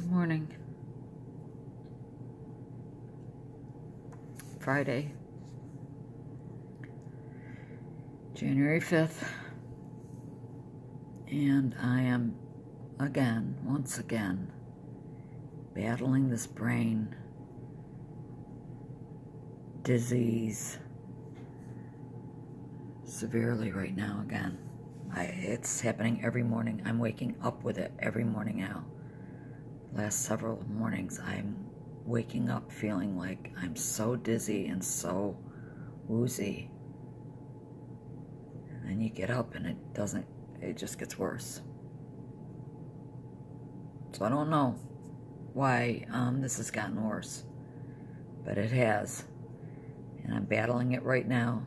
Morning. Friday, January 5th. And I am once again, battling this brain disease severely right now again. It's happening every morning. I'm waking up with it every morning now. Last several mornings, I'm waking up feeling like I'm so dizzy and so woozy. And then you get up and it just gets worse. So I don't know why this has gotten worse, but it has. And I'm battling it right now.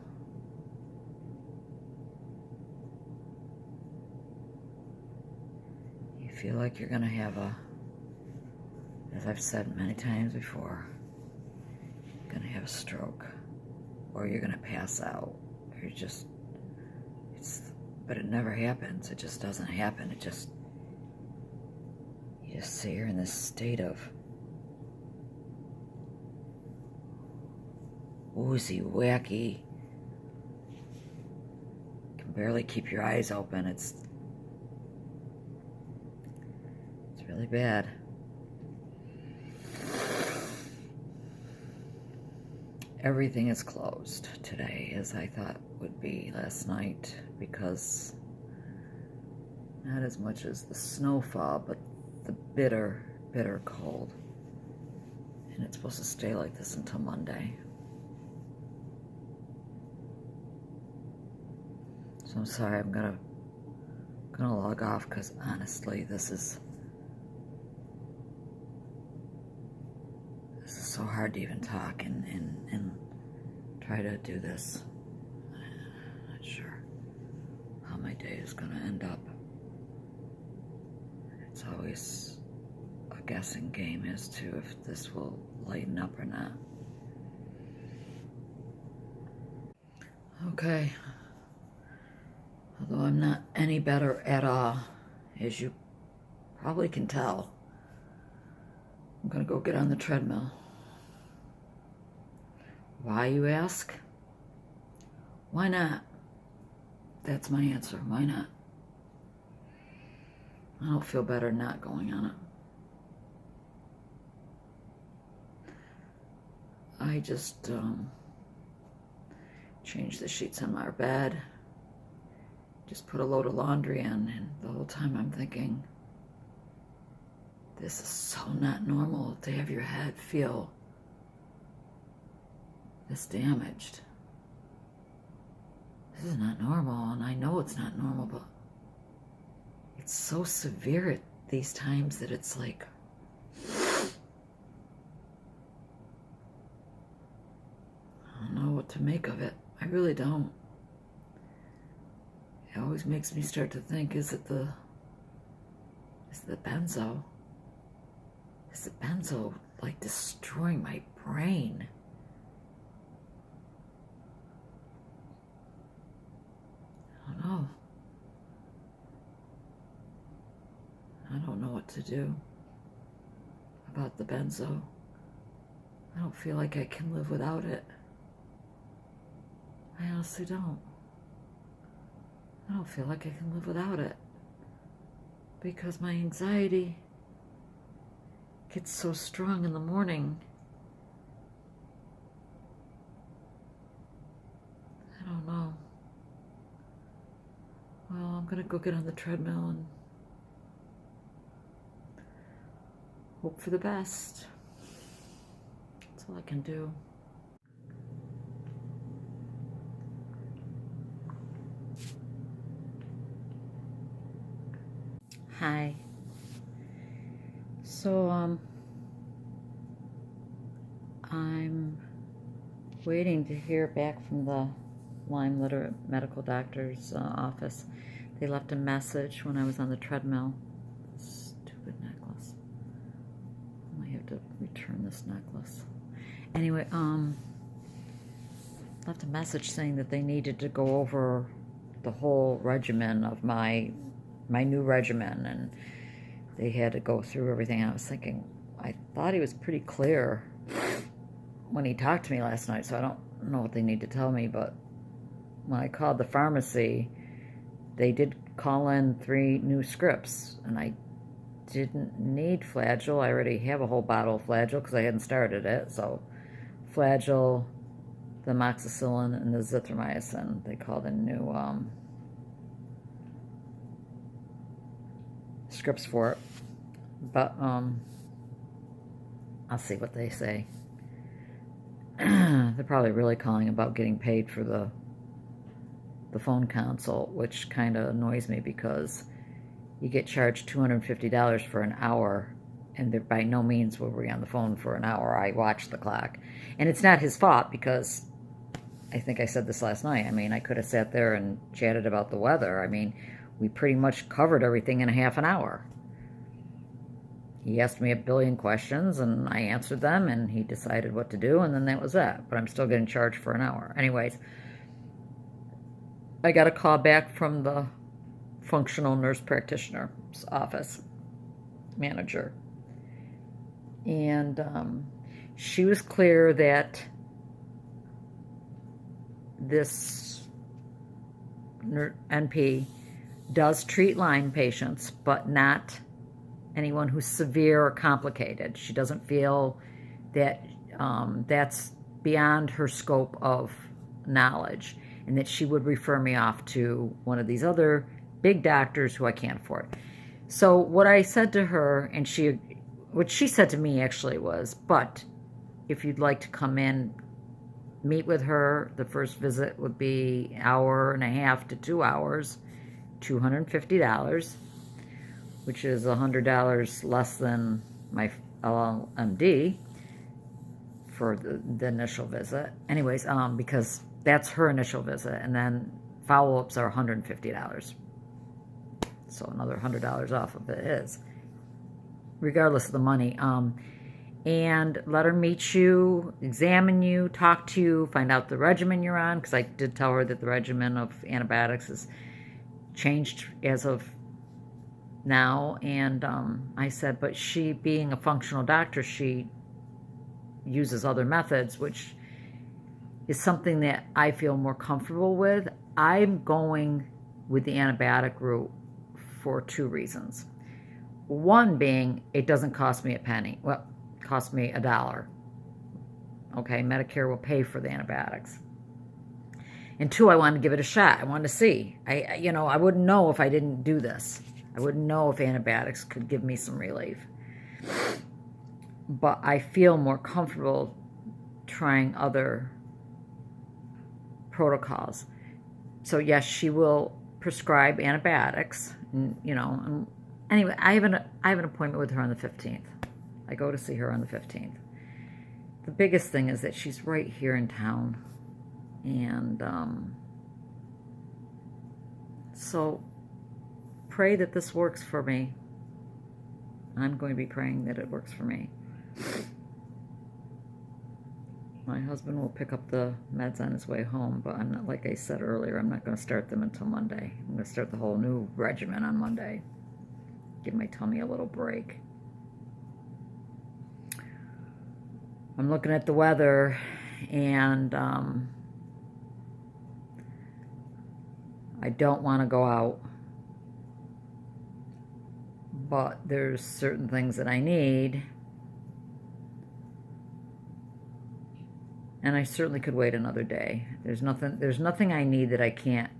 You feel like you're gonna have as I've said many times before, you're gonna have a stroke, or you're gonna pass out, or but it never happens. It just doesn't happen. You just sit here in this state of woozy, wacky, you can barely keep your eyes open. It's really bad. Everything is closed today, as I thought would be last night, because not as much as the snowfall, but the bitter, bitter cold. And it's supposed to stay like this until Monday. So I'm sorry, I'm gonna log off, because honestly, this is so hard to even talk and try to do this. I'm not sure how my day is going to end up. It's always a guessing game as to if this will lighten up or not. Okay. Although I'm not any better at all, as you probably can tell, I'm going to go get on the treadmill. Why, you ask? Why not? That's my answer. Why not? I don't feel better not going on it. I just changed the sheets on my bed, just put a load of laundry in, and the whole time I'm thinking, this is so not normal to have your head feel this damaged. This is not normal, and I know it's not normal, but it's so severe at these times that it's like, I don't know what to make of it. I really don't. It always makes me start to think, is it the benzo? Is the benzo like destroying my brain? I don't know what to do about the benzo. I don't feel like I can live without it. I honestly don't. I don't feel like I can live without it, because my anxiety gets so strong in the morning. I don't know. Well, I'm gonna go get on the treadmill and hope for the best. That's all I can do. Hi. So, I'm waiting to hear back from the Lyme Literate Medical Doctor's office. They left a message when I was on the treadmill. Stupid necklace. I might have to return this necklace. Anyway, left a message saying that they needed to go over the whole regimen of my new regimen, and they had to go through everything. I was thinking, I thought he was pretty clear when he talked to me last night, so I don't know what they need to tell me, but when I called the pharmacy, they did call in 3 new scripts, and I didn't need Flagyl. I already have a whole bottle of Flagyl because I hadn't started it, so Flagyl, the amoxicillin, and the zithromycin. They called in new scripts for it, but I'll see what they say. They're probably really calling about getting paid for the phone consult, which kind of annoys me because you get charged $250 for an hour, and by no means were we on the phone for an hour. I watched the clock, and it's not his fault because I think I said this last night. I mean, I could have sat there and chatted about the weather. I mean, we pretty much covered everything in a half an hour. He asked me a billion questions, and I answered them, and he decided what to do, and then that was that. But I'm still getting charged for an hour. Anyways, I got a call back from the functional nurse practitioner's office manager. And she was clear that this NP does treat Lyme patients, but not anyone who's severe or complicated. She doesn't feel that that's beyond her scope of knowledge, and that she would refer me off to one of these other big doctors who I can't afford. So what I said to her, and what she said to me actually was, but if you'd like to come in, meet with her, the first visit would be an hour and a half to 2 hours, $250, which is $100 less than my LMD for the initial visit. Anyways, because that's her initial visit, and then follow-ups are $150. So another $100 off of it is, regardless of the money. And let her meet you, examine you, talk to you, find out the regimen you're on, because I did tell her that the regimen of antibiotics has changed as of now. And I said, but she, being a functional doctor, she uses other methods, which is something that I feel more comfortable with. I'm going with the antibiotic route for 2 reasons. One being, it doesn't cost me a penny. Well, it costs me $1. Okay, Medicare will pay for the antibiotics. And 2, I wanted to give it a shot. I wanted to see. I wouldn't know if I didn't do this. I wouldn't know if antibiotics could give me some relief. But I feel more comfortable trying other protocols. So yes, she will prescribe antibiotics. And anyway, I have an appointment with her on the 15th. I go to see her on the 15th. The biggest thing is that she's right here in town, and so pray that this works for me. I'm going to be praying that it works for me. My husband will pick up the meds on his way home, but I'm not, like I said earlier, I'm not going to start them until Monday. I'm going to start the whole new regimen on Monday. Give my tummy a little break. I'm looking at the weather, and I don't want to go out, but there's certain things that I need. And I certainly could wait another day. There's nothing I need that I can't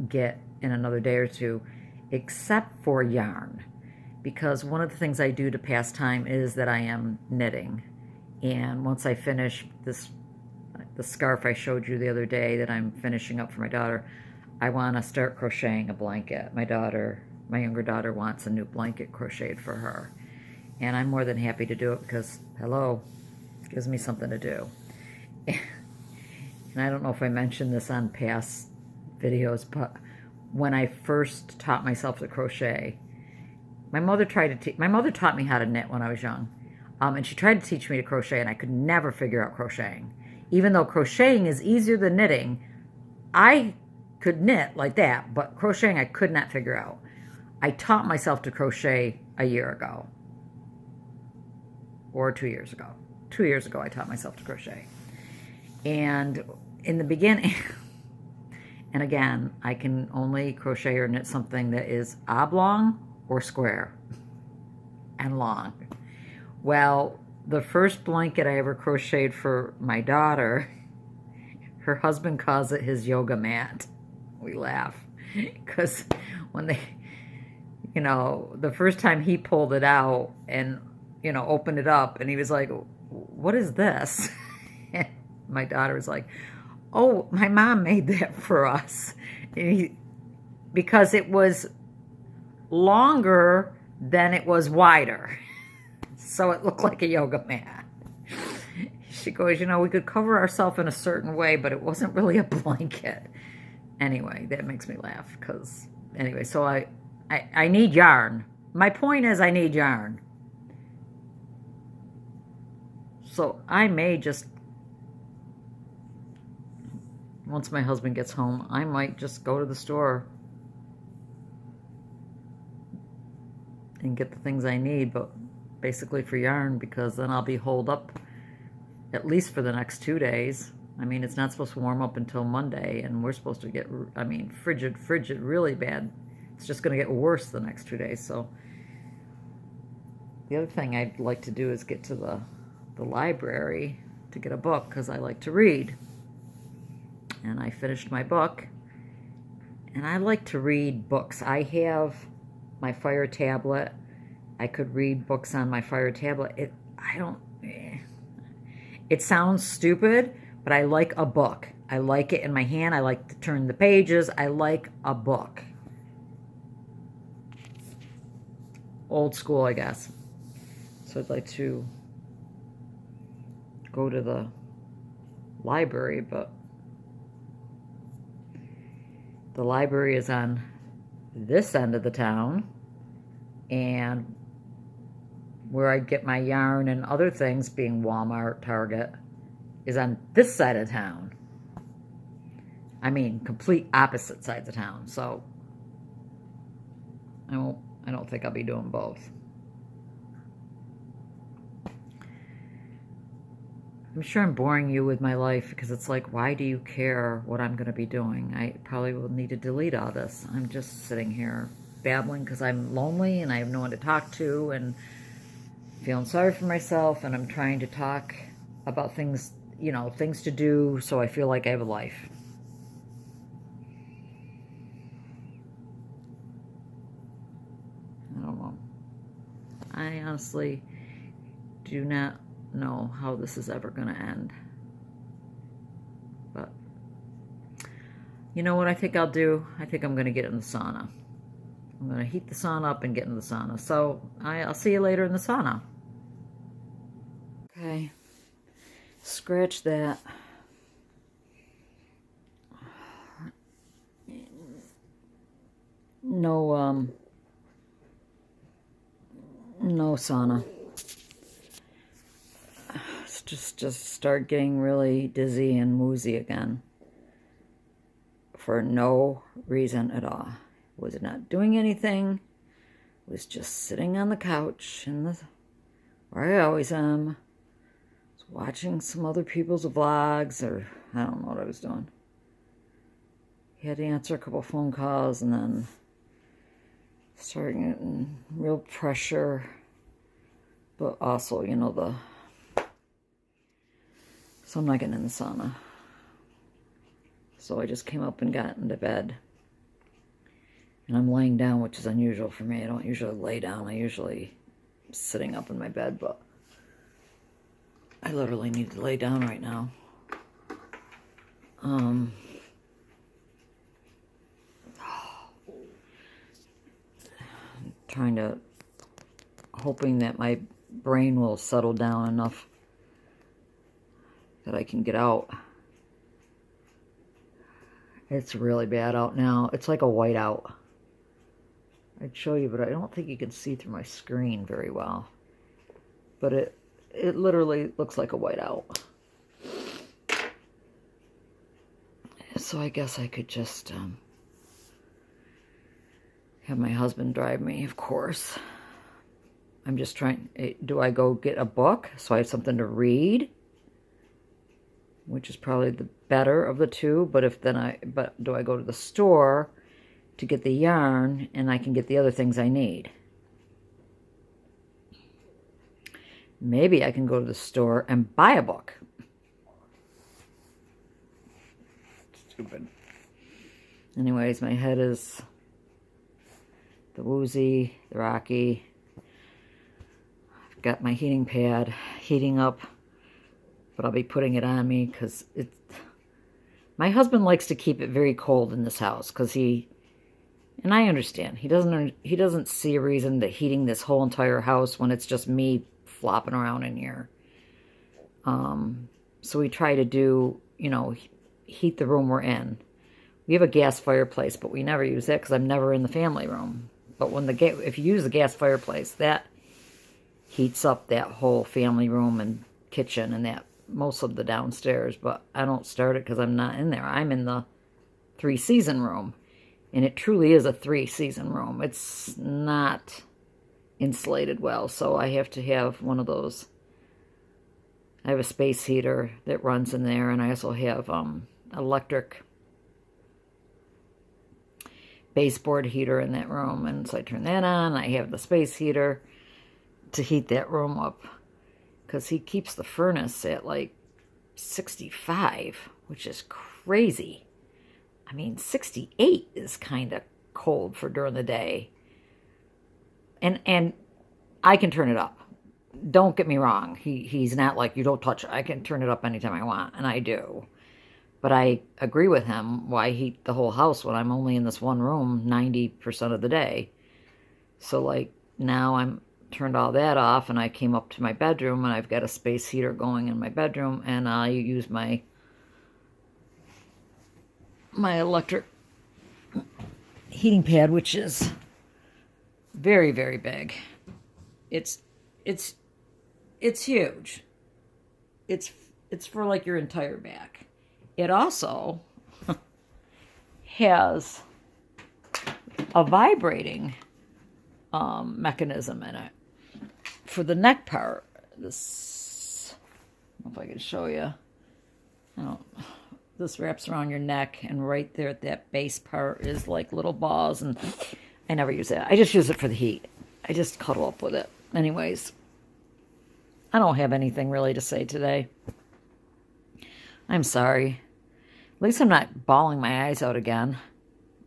get in another day or two, except for yarn. Because one of the things I do to pass time is that I am knitting. And once I finish the scarf I showed you the other day that I'm finishing up for my daughter, I want to start crocheting a blanket. My younger daughter wants a new blanket crocheted for her. And I'm more than happy to do it because, hello, it gives me something to do. And I don't know if I mentioned this on past videos, but when I first taught myself to crochet, my mother taught me how to knit when I was young, and she tried to teach me to crochet, and I could never figure out crocheting. Even though crocheting is easier than knitting, I could knit like that, but crocheting I could not figure out. I taught myself to crochet a year ago. Or 2 years ago. 2 years ago I taught myself to crochet. And in the beginning, and again, I can only crochet or knit something that is oblong or square and long. Well, the first blanket I ever crocheted for my daughter, her husband calls it his yoga mat. We laugh because when they, the first time he pulled it out and, opened it up and he was like, what is this? My daughter was like, oh, my mom made that for us. Because it was longer than it was wider. So it looked like a yoga mat. She goes, we could cover ourselves in a certain way, but it wasn't really a blanket. Anyway, that makes me laugh because, so I need yarn. My point is I need yarn. So I may just, once my husband gets home, I might just go to the store and get the things I need, but basically for yarn, because then I'll be holed up at least for the next 2 days. I mean, it's not supposed to warm up until Monday, and we're supposed to get, frigid really bad. It's just going to get worse the next 2 days. So the other thing I'd like to do is get to the library to get a book, because I like to read. And I finished my book, and I like to read books. I have my Fire tablet. I could read books on my Fire tablet. It sounds stupid, but I like a book. I like it in my hand. I like to turn the pages. I like a book. Old school, I guess. So I'd like to go to the library, but the library is on this end of the town, and where I get my yarn and other things, being Walmart, Target, is on this side of town. I mean, complete opposite sides of town. So I don't think I'll be doing both. I'm sure I'm boring you with my life, because it's like, why do you care what I'm going to be doing? I probably will need to delete all this. I'm just sitting here babbling because I'm lonely and I have no one to talk to and feeling sorry for myself, and I'm trying to talk about things, things to do, so I feel like I have a life. I don't know. I honestly do not know how this is ever going to end. But you know what I think I'll do? I think I'm going to get in the sauna. I'm going to heat the sauna up and get in the sauna. So I'll see you later in the sauna. Okay. Scratch that. No sauna. Just start getting really dizzy and woozy again for no reason at all. Was not doing anything. Was just sitting on the couch where I always am. Was watching some other people's vlogs, or I don't know what I was doing. He had to answer a couple phone calls, and then starting getting real pressure, but also, so I'm not getting in the sauna. So I just came up and got into bed. And I'm laying down, which is unusual for me. I don't usually lay down. I usually am sitting up in my bed, but I literally need to lay down right now. Hoping that my brain will settle down enough that I can get out. It's really bad out now. It's like a whiteout. I'd show you, but I don't think you can see through my screen very well. But it literally looks like a whiteout. So I guess I could just have my husband drive me, of course. I'm just trying, do I go get a book so I have something to read? Which is probably the better of the two, but do I go to the store to get the yarn and I can get the other things I need? Maybe I can go to the store and buy a book. Stupid. Anyways, my head is the woozy, the rocky. I've got my heating pad heating up, but I'll be putting it on me because my husband likes to keep it very cold in this house because and I understand, he doesn't see a reason to heating this whole entire house when it's just me flopping around in here. So we try to do, heat the room we're in. We have a gas fireplace, but we never use that because I'm never in the family room. But if you use the gas fireplace, that heats up that whole family room and kitchen and that most of the downstairs. But I don't start it because I'm not in there. I'm in the 3-season room, and it truly is a 3-season room. It's not insulated well, so I have to have one of those. I have a space heater that runs in there, and I also have electric baseboard heater in that room, and so I turn that on. I have the space heater to heat that room up because he keeps the furnace at like 65, which is crazy. I mean, 68 is kind of cold for during the day, and I can turn it up. Don't get me wrong. He's not like, you don't touch it. I can turn it up anytime I want, and I do. But I agree with him. Why heat the whole house when I'm only in this one room 90% of the day? So, like, now I'm turned all that off, and I came up to my bedroom, and I've got a space heater going in my bedroom, and I use my electric heating pad, which is very, very big. It's huge. It's for, like, your entire back. It also has a vibrating mechanism in it for the neck part. This, I don't know if I can show you. This wraps around your neck, and right there at that base part is like little balls, and I never use that. I just use it for the heat. I just cuddle up with it. Anyways, I don't have anything really to say today. I'm sorry. At least I'm not bawling my eyes out again.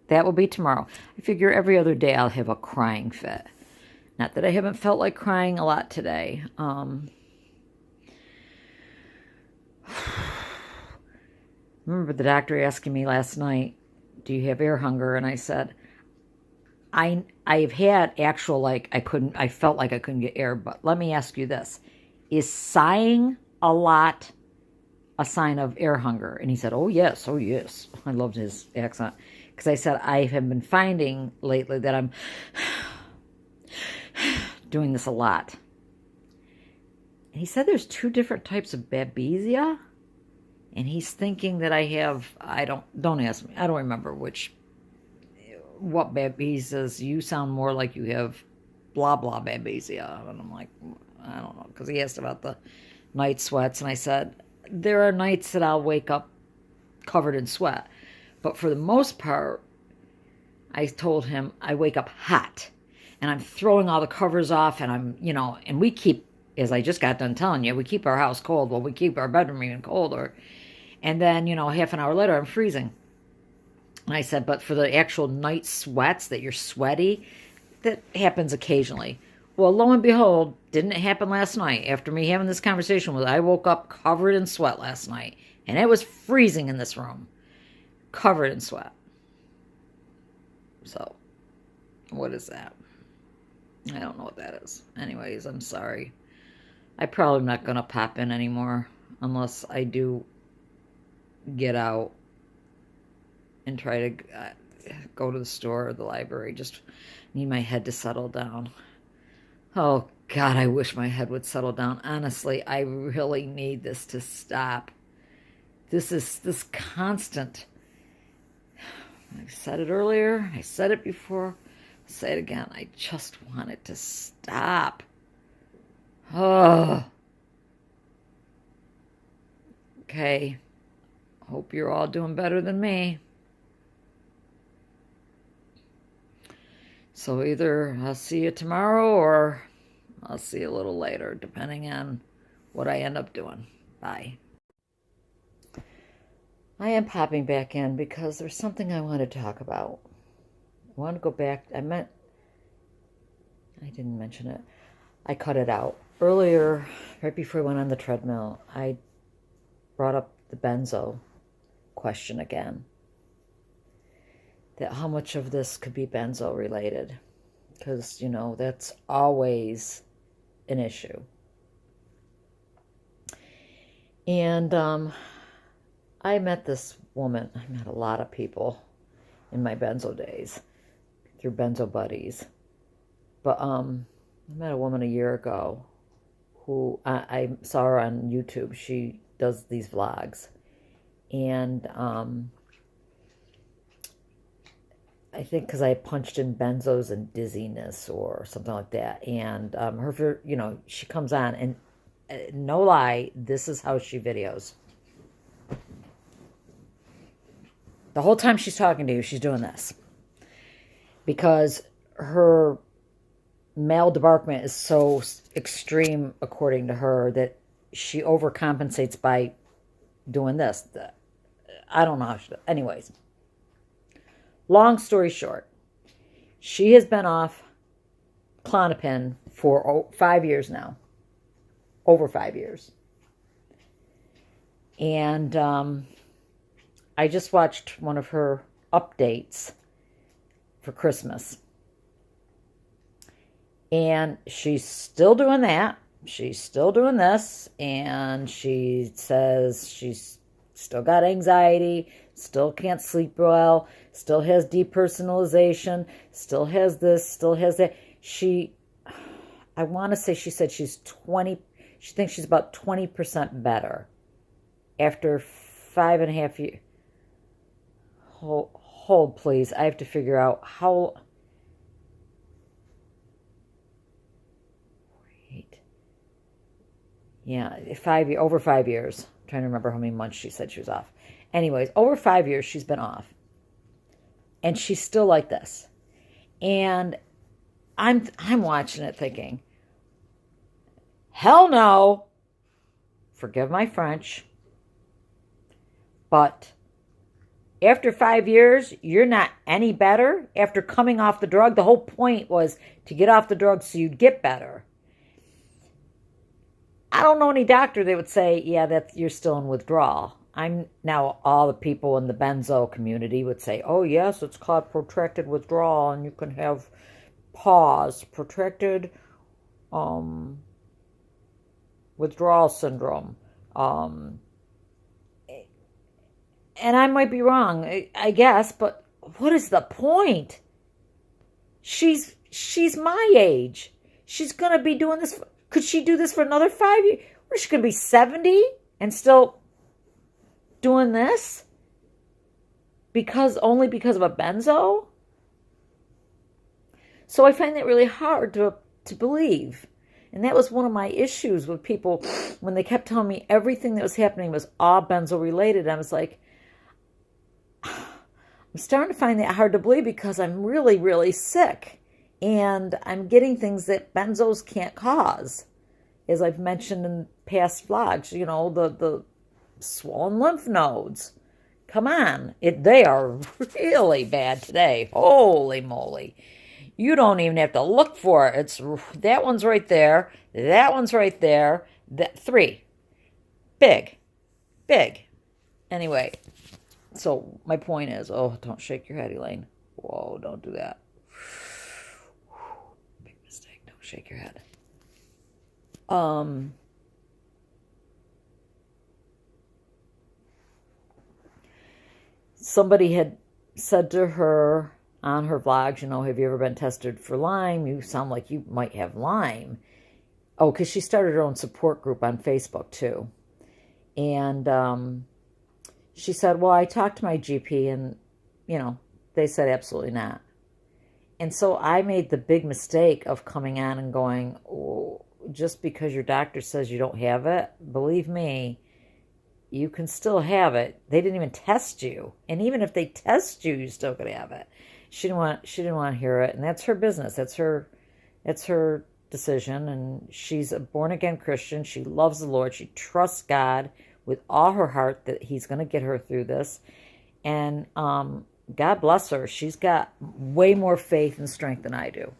That will be tomorrow. I figure every other day I'll have a crying fit. Not that I haven't felt like crying a lot today. Remember the doctor asking me last night, do you have air hunger? And I said, I've had actual, like, I felt like I couldn't get air, but let me ask you this. Is sighing a lot a sign of air hunger? And he said, oh yes. I loved his accent. Because I said, I have been finding lately that I'm doing this a lot. And he said there's 2 different types of babesia. And he's thinking that I have, don't ask me, I don't remember what babesia. You sound more like you have blah blah babesia. And I'm like, I don't know. Because he asked about the night sweats. And I said, there are nights that I'll wake up covered in sweat. But for the most part, I told him I wake up hot. And I'm throwing all the covers off. And I'm, and we keep, as I just got done telling you, we keep our house cold. Well, we keep our bedroom even colder. And then, half an hour later, I'm freezing. And I said, but for the actual night sweats that you're sweaty, that happens occasionally. Well, lo and behold, didn't it happen last night? After me having this conversation with, I woke up covered in sweat last night. And it was freezing in this room. Covered in sweat. So, what is that? I don't know what that is. Anyways, I'm sorry. I'm probably not going to pop in anymore unless I do get out and try to go to the store or the library. Just need my head to settle down. Oh, God, I wish my head would settle down. Honestly, I really need this to stop. This constant. I said it earlier. I said it before. I'll say it again. I just want it to stop. Oh, okay. Hope you're all doing better than me. So either I'll see you tomorrow or I'll see you a little later, depending on what I end up doing. Bye. I am popping back in because there's something I want to talk about. I want to go back. I didn't mention it. I cut it out. Earlier, right before I went on the treadmill, I brought up the benzo question again. That how much of this could be benzo related? Because, that's always an issue. And I met this woman. I met a lot of people in my benzo days through benzo buddies. But I met a woman a year ago who I saw her on YouTube. She does these vlogs. And I think because I punched in benzos and dizziness or something like that. And her, she comes on and no lie, this is how she videos. The whole time she's talking to you, she's doing this. Because her male debarkment is so extreme, according to her, that she overcompensates by doing this. I don't know how she does. Anyways, long story short, she has been off Klonopin for 5 years now. Over 5 years. And I just watched one of her updates for Christmas. And she's still doing that. She's still doing this. And she says she's still got anxiety, still can't sleep well, still has depersonalization, still has this, still has that. I want to say she said she thinks she's about 20% better after 5.5 years. Hold, please. I have to figure out how. Wait. Yeah, over 5 years. I'm trying to remember how many months she said she was off. Anyways, over 5 years she's been off. And she's still like this. And I'm watching it thinking, hell no. Forgive my French. But after 5 years, you're not any better after coming off the drug. The whole point was to get off the drug so you'd get better. I don't know any doctor that would say, yeah, that you're still in withdrawal. Now all the people in the benzo community would say, oh yes, it's called protracted withdrawal, and you can have protracted withdrawal syndrome. And I might be wrong, I guess, but what is the point? She's my age. She's going to be doing this. Could she do this for another 5 years? Or is she going to be 70 and still doing this? Only because of a benzo? So I find that really hard to believe. And that was one of my issues with people when they kept telling me everything that was happening was all benzo related. I was like, I'm starting to find that hard to believe because I'm really, really sick. And I'm getting things that benzos can't cause. As I've mentioned in past vlogs, the swollen lymph nodes. Come on. They are really bad today. Holy moly. You don't even have to look for it. That one's right there. That one's right there. 3. Big. Anyway. So my point is, don't shake your head, Elaine. Whoa, don't do that. Big mistake. Don't shake your head. Somebody had said to her on her vlogs, have you ever been tested for Lyme? You sound like you might have Lyme. Oh, because she started her own support group on Facebook too. And she said, well, I talked to my GP and, they said absolutely not. And so I made the big mistake of coming on and going, oh, just because your doctor says you don't have it, believe me, you can still have it. They didn't even test you. And even if they test you, you still could have it. She didn't want to hear it, and that's her business. That's her decision, and she's a born-again Christian. She loves the Lord. She trusts God with all her heart that he's going to get her through this. And God bless her. She's got way more faith and strength than I do.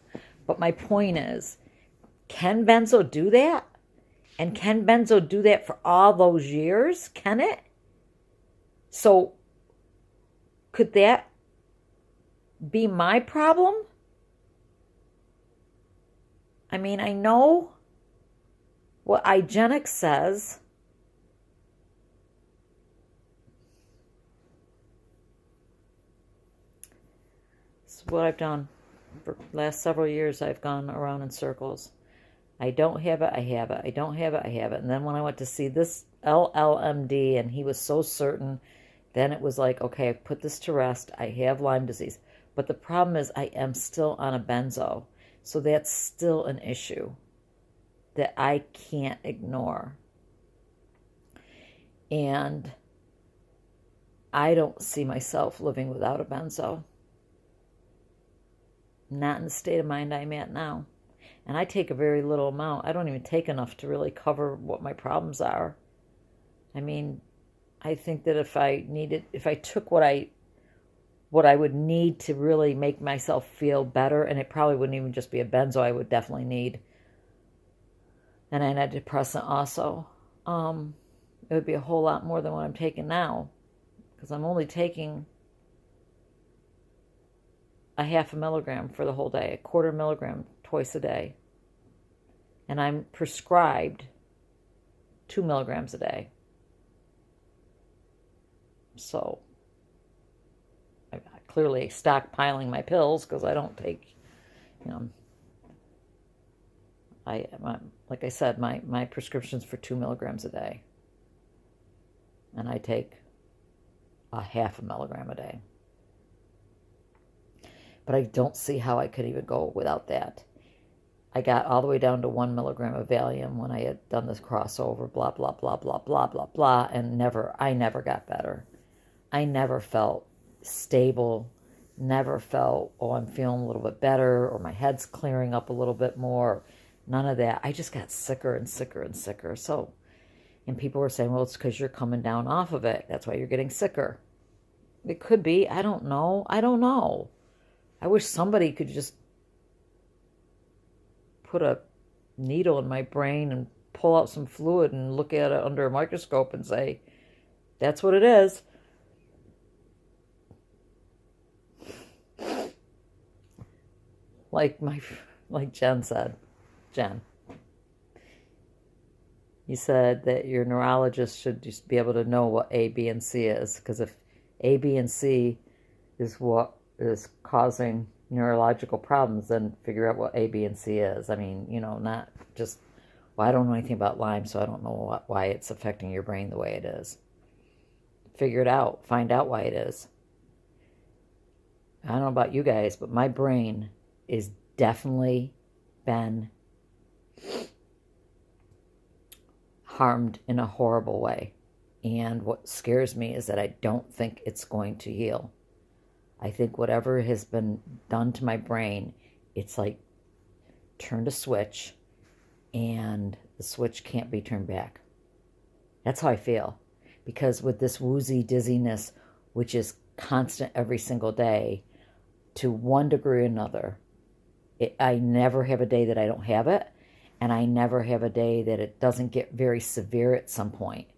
But my point is, can benzo do that? And can benzo do that for all those years? Can it? So could that be my problem? I mean, I know what Igenics says. It's what I've done. For the last several years, I've gone around in circles. I don't have it, I have it. I don't have it, I have it. And then when I went to see this LLMD and he was so certain, then it was like, okay, I've put this to rest. I have Lyme disease. But the problem is I am still on a benzo. So that's still an issue that I can't ignore. And I don't see myself living without a benzo. Not in the state of mind I'm at now. And I take a very little amount. I don't even take enough to really cover what my problems are. I mean, I think that if I took what I would need to really make myself feel better, and it probably wouldn't even just be a benzo, I would definitely need an antidepressant also. It would be a whole lot more than what I'm taking now, because I'm only taking a 0.5 milligram for the whole day, 1/4 milligram twice a day. And I'm prescribed 2 milligrams a day. So I'm clearly stockpiling my pills because I don't take, like I said, my prescription's for 2 milligrams a day. And I take a 0.5 milligram a day. But I don't see how I could even go without that. I got all the way down to 1 milligram of Valium when I had done this crossover, blah, blah, blah, blah, blah, blah, blah, and I never got better. I never felt stable, never felt, oh, I'm feeling a little bit better, or my head's clearing up a little bit more. None of that. I just got sicker and sicker and sicker. And people were saying, well, it's because you're coming down off of it. That's why you're getting sicker. It could be. I don't know. I wish somebody could just put a needle in my brain and pull out some fluid and look at it under a microscope and say, that's what it is. Like Jen said. Jen, you said that your neurologist should just be able to know what A, B, and C is. Because if A, B, and C is what is causing neurological problems, then figure out what A, B, and C is. I mean, not just, well, I don't know anything about Lyme, so I don't know why it's affecting your brain the way it is. Figure it out. Find out why it is. I don't know about you guys, but my brain is definitely been harmed in a horrible way. And what scares me is that I don't think it's going to heal. I think whatever has been done to my brain, it's like turned a switch and the switch can't be turned back. That's how I feel. Because with this woozy dizziness, which is constant every single day, to one degree or another, I never have a day that I don't have it, and I never have a day that it doesn't get very severe at some point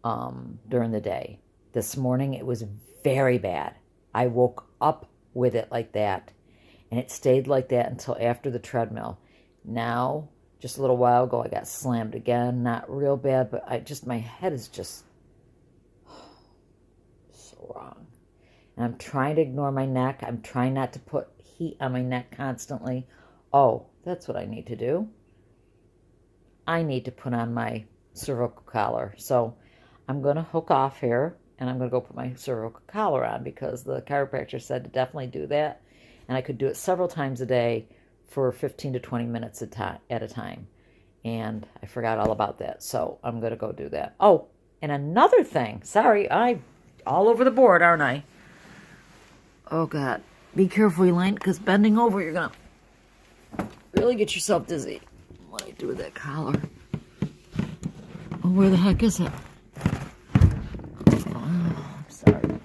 during the day. This morning, it was very bad. I woke up with it like that, and it stayed like that until after the treadmill. Now, just a little while ago, I got slammed again. Not real bad, but my head is just so wrong. And I'm trying to ignore my neck. I'm trying not to put heat on my neck constantly. Oh, that's what I need to do. I need to put on my cervical collar. So I'm going to hook off here, and I'm going to go put my cervical collar on because the chiropractor said to definitely do that. And I could do it several times a day for 15 to 20 minutes at a time. And I forgot all about that. So I'm going to go do that. Oh, and another thing. Sorry, I'm all over the board, aren't I? Oh, God. Be careful, Elaine, because bending over, you're going to really get yourself dizzy. What do I do with that collar? Oh, where the heck is it? Oh, I'm sorry.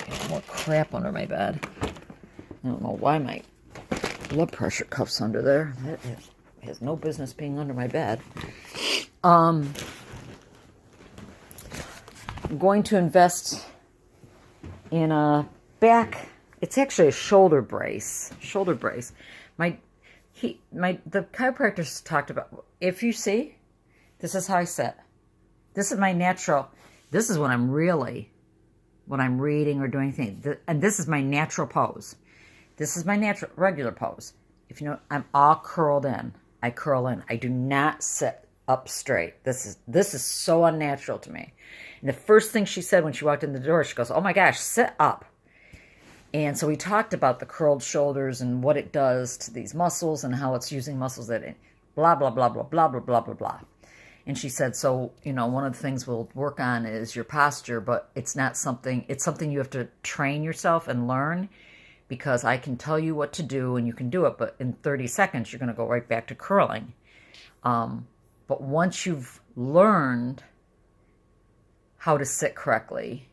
Got more crap under my bed. I don't know why my blood pressure cuff's under there. That has no business being under my bed. I'm going to invest in a back. It's actually a shoulder brace. The chiropractor talked about. If you see, this is how I sit. This is my natural. This is when I'm reading or doing things. And this is my natural pose. This is my natural regular pose. If you know, I'm all curled in. I curl in. I do not sit up straight. This is so unnatural to me. And the first thing she said when she walked in the door, she goes, "Oh my gosh, sit up." And so we talked about the curled shoulders and what it does to these muscles and how it's using muscles that blah, blah, blah, blah, blah, blah, blah, blah, blah. And she said, so, one of the things we'll work on is your posture, but it's something you have to train yourself and learn, because I can tell you what to do and you can do it, but in 30 seconds, you're going to go right back to curling. But once you've learned how to sit correctly,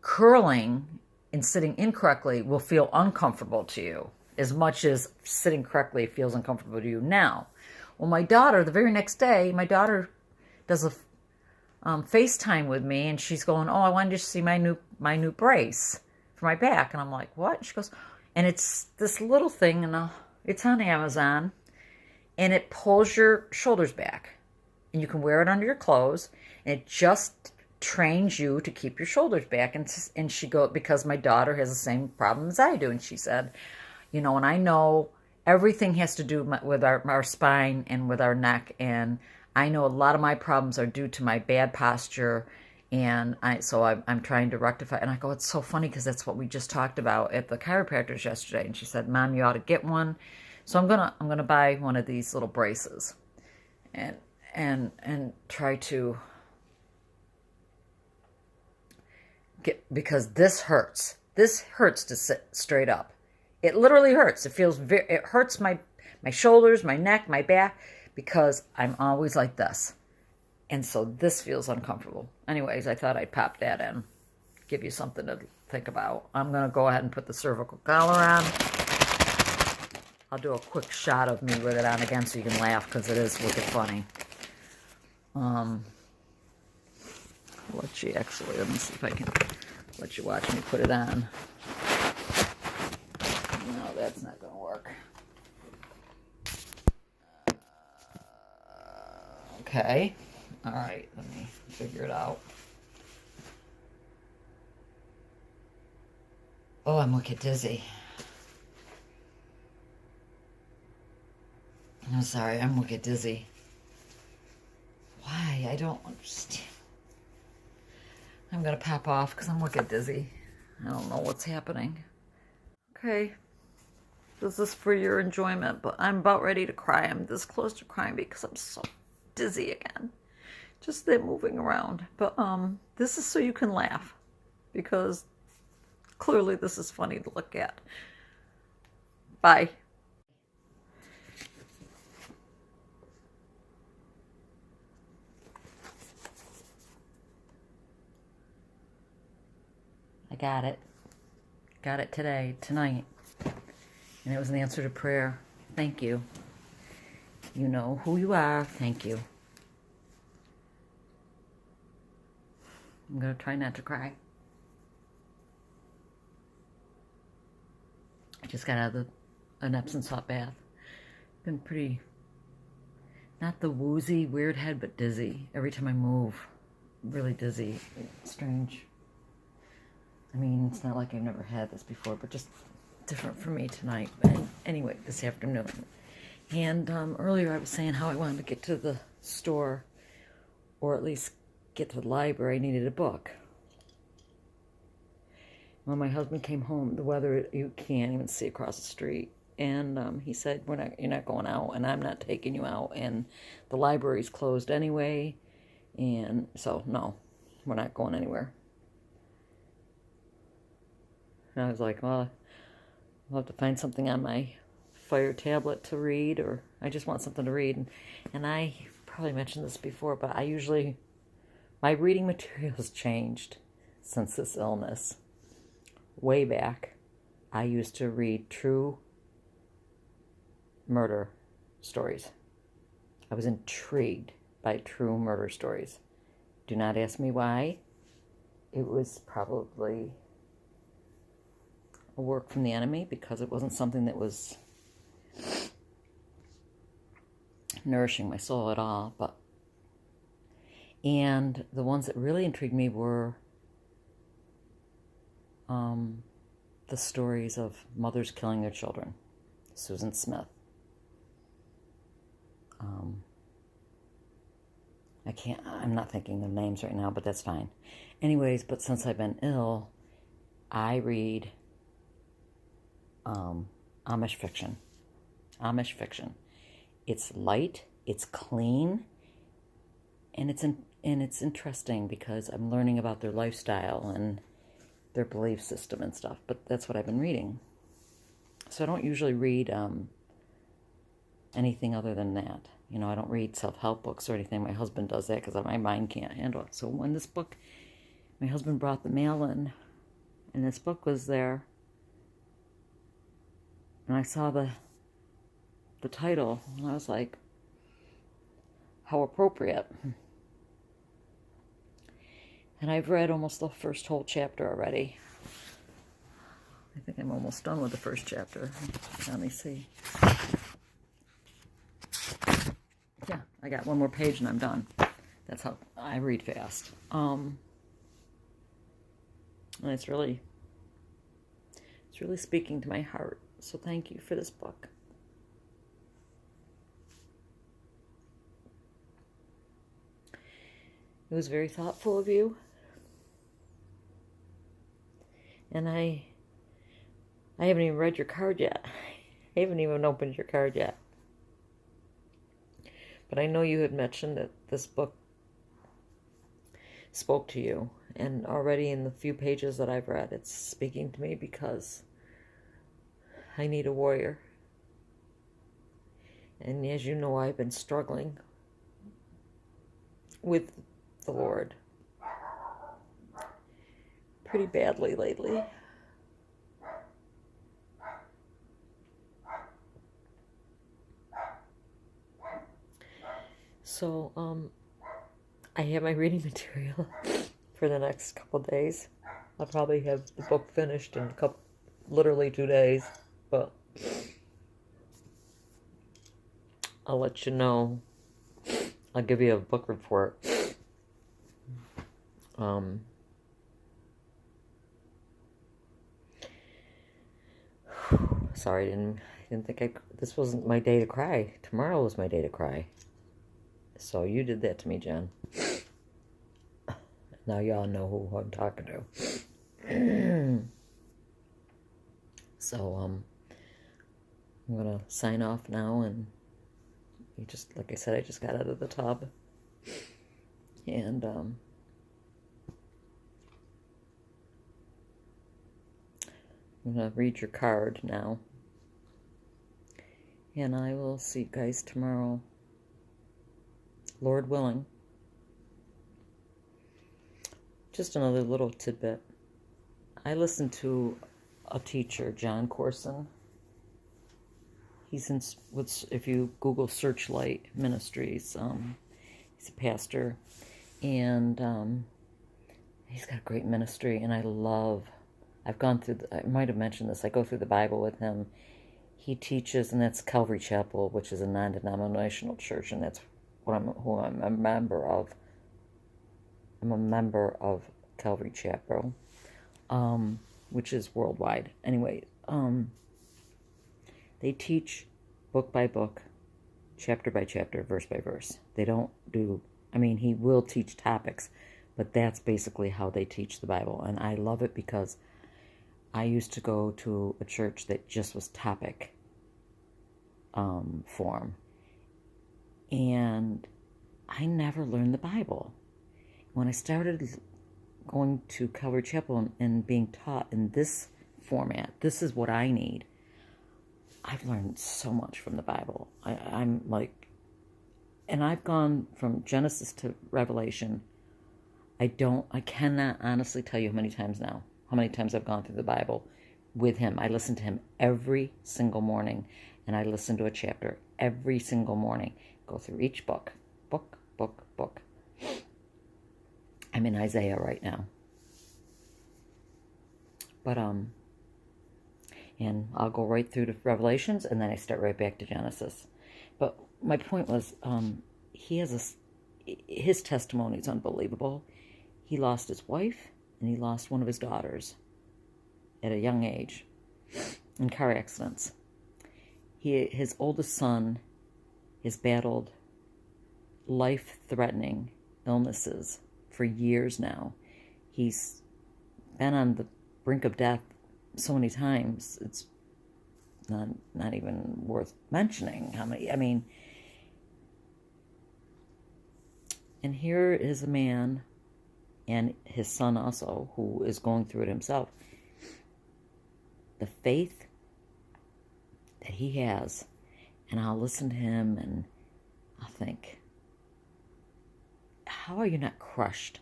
curling and sitting incorrectly will feel uncomfortable to you as much as sitting correctly feels uncomfortable to you now. Well, my daughter, the very next day, my daughter does a FaceTime with me, and she's going, "Oh, I wanted you to see my new brace for my back." And I'm like, "What?" She goes, and it's this little thing, and it's on Amazon, and it pulls your shoulders back, and you can wear it under your clothes, and it just trains you to keep your shoulders back. And she because my daughter has the same problem as I do, and she said, and I know everything has to do with our spine and with our neck, and I know a lot of my problems are due to my bad posture, and I'm trying to rectify. And I go, it's so funny because that's what we just talked about at the chiropractor's yesterday. And she said, "Mom, you ought to get one." So I'm gonna buy one of these little braces, and try to because this hurts. This hurts to sit straight up. It literally hurts. It hurts my shoulders, my neck, my back, because I'm always like this. And so this feels uncomfortable. Anyways, I thought I'd pop that in. Give you something to think about. I'm going to go ahead and put the cervical collar on. I'll do a quick shot of me with it on again so you can laugh, because it is wicked funny. Let me see if I can let you watch me put it on. No, that's not going to work. Okay. All right, let me figure it out. Oh, I'm wicked dizzy. I'm sorry, I'm wicked dizzy. Why? I don't understand. I'm going to pop off because I'm wicked dizzy. I don't know what's happening. Okay. This is for your enjoyment, but I'm about ready to cry. I'm this close to crying because I'm so dizzy again. Just them moving around. But this is so you can laugh, because clearly this is funny to look at. Bye. I got it. Got it tonight. And it was an answer to prayer. Thank you. You know who you are. Thank you. I'm going to try not to cry. I just got out of an Epsom salt bath. Been pretty, not the woozy, weird head, but dizzy. Every time I move, really dizzy. It's strange. I mean, it's not like I've never had this before, but just different for me tonight. But anyway, this afternoon. And earlier I was saying how I wanted to get to the store, or at least get to the library. I needed a book. When my husband came home, the weather, you can't even see across the street. and he said, you're not going out, and I'm not taking you out, and the library's closed anyway, and so, no, we're not going anywhere. And I was like, well, I'll have to find something on my Fire tablet to read, or I just want something to read. And I probably mentioned this before, but my reading material has changed since this illness. Way back, I used to read true murder stories. I was intrigued by true murder stories. Do not ask me why. It was probably a work from the enemy, because it wasn't something that was nourishing my soul at all. And the ones that really intrigued me were the stories of mothers killing their children. Susan Smith. I'm not thinking of names right now, but that's fine. Anyways, but since I've been ill, I read Amish fiction. Amish fiction. It's light, it's clean, and it's interesting because I'm learning about their lifestyle and their belief system and stuff. But that's what I've been reading. So I don't usually read anything other than that. You know, I don't read self-help books or anything. My husband does that because my mind can't handle it. So when this book, my husband brought the mail in, and this book was there, and I saw the title, and I was like, how appropriate. And I've read almost the first whole chapter already. I think I'm almost done with the first chapter. Let me see. Yeah, I got one more page and I'm done. That's how I read fast. And it's really speaking to my heart. So thank you for this book. It was very thoughtful of you. And I haven't even read your card yet. I haven't even opened your card yet. But I know you had mentioned that this book spoke to you. And already in the few pages that I've read, it's speaking to me because I need a warrior. And as you know, I've been struggling with the Lord pretty badly lately. So, I have my reading material for the next couple days. I'll probably have the book finished in literally 2 days, but I'll let you know. I'll give you a book report. Sorry, I didn't think this wasn't my day to cry. Tomorrow was my day to cry. So you did that to me, Jen. Now y'all know who I'm talking to. So, I'm gonna sign off now, and like I said, I just got out of the tub. And, I'm gonna read your card now. And I will see you guys tomorrow, Lord willing. Just another little tidbit. I listened to a teacher, John Corson. He's if you Google Searchlight Ministries, he's a pastor, and he's got a great ministry, and I've gone through, I might have mentioned this, I go through the Bible with him. He teaches, and that's Calvary Chapel, which is a non-denominational church, and that's who I'm a member of. I'm a member of Calvary Chapel, which is worldwide. Anyway, they teach book by book, chapter by chapter, verse by verse. They don't he will teach topics, but that's basically how they teach the Bible. And I love it because I used to go to a church that just was topic. form. And I never learned the Bible. When I started going to Calvary Chapel and being taught in this format, this is what I need. I've learned so much from the Bible. I'm like, and I've gone from Genesis to Revelation. I cannot honestly tell you how many times I've gone through the Bible with him. I listen to him every single morning, and I listen to a chapter every single morning. Go through each book. I'm in Isaiah right now. But, and I'll go right through to Revelations, and then I start right back to Genesis. But my point was, his testimony is unbelievable. He lost his wife, and he lost one of his daughters at a young age in car accidents. His oldest son has battled life-threatening illnesses for years now. He's been on the brink of death so many times, it's not even worth mentioning how many. I mean, and here is a man, and his son also, who is going through it himself. The faith that he has, and I'll listen to him, and I'll think, how are you not crushed?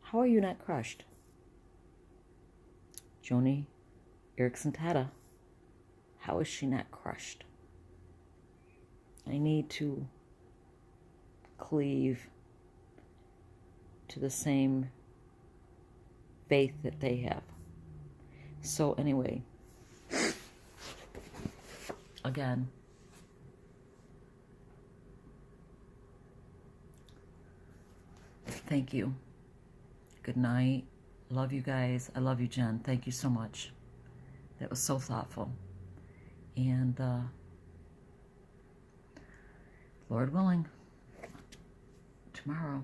How are you not crushed? Joni Eareckson Tada, how is she not crushed? I need to cleave to the same faith that they have. So anyway, again, thank you. Good night. Love you guys. I love you, Jen. Thank you so much. That was so thoughtful. And Lord willing, tomorrow